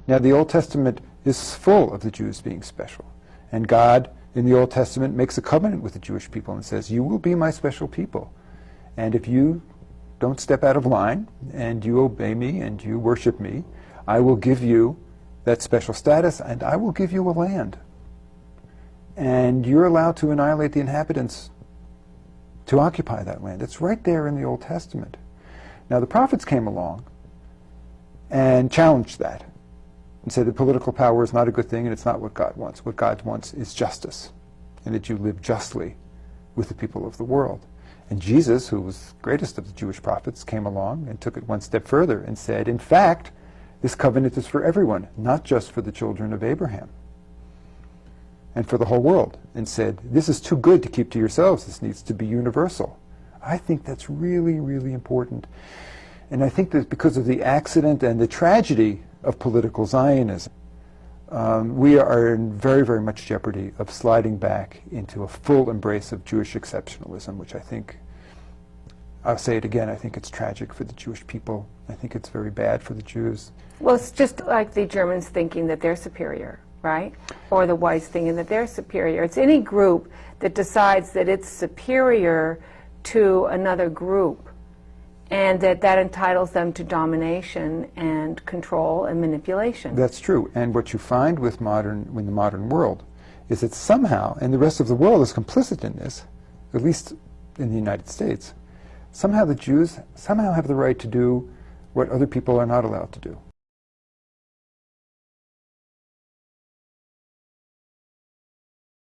Now, the Old Testament is full of the Jews being special. And God, in the Old Testament, makes a covenant with the Jewish people and says, you will be my special people. And if you don't step out of line, and you obey me, and you worship me, I will give you that special status, and I will give you a land. And you're allowed to annihilate the inhabitants to occupy that land. It's right there in the Old Testament. Now, the prophets came along and challenged that and said that political power is not a good thing and it's not what God wants. What God wants is justice, and that you live justly with the people of the world. And Jesus, who was the greatest of the Jewish prophets, came along and took it one step further and said, in fact, this covenant is for everyone, not just for the children of Abraham, and for the whole world, and said, this is too good to keep to yourselves. This needs to be universal. I think that's really, really important. And I think that because of the accident and the tragedy of political Zionism, we are in very, very much jeopardy of sliding back into a full embrace of Jewish exceptionalism, which I think, I'll say it again, I think it's tragic for the Jewish people. I think it's very bad for the Jews. Well, it's just like the Germans thinking that they're superior, right? Or the whites thinking that they're superior. It's any group that decides that it's superior to another group, and that entitles them to domination and control and manipulation. That's true. And what you find with the modern world is that somehow, and the rest of the world is complicit in this, at least in the United States, somehow the Jews somehow have the right to do what other people are not allowed to do.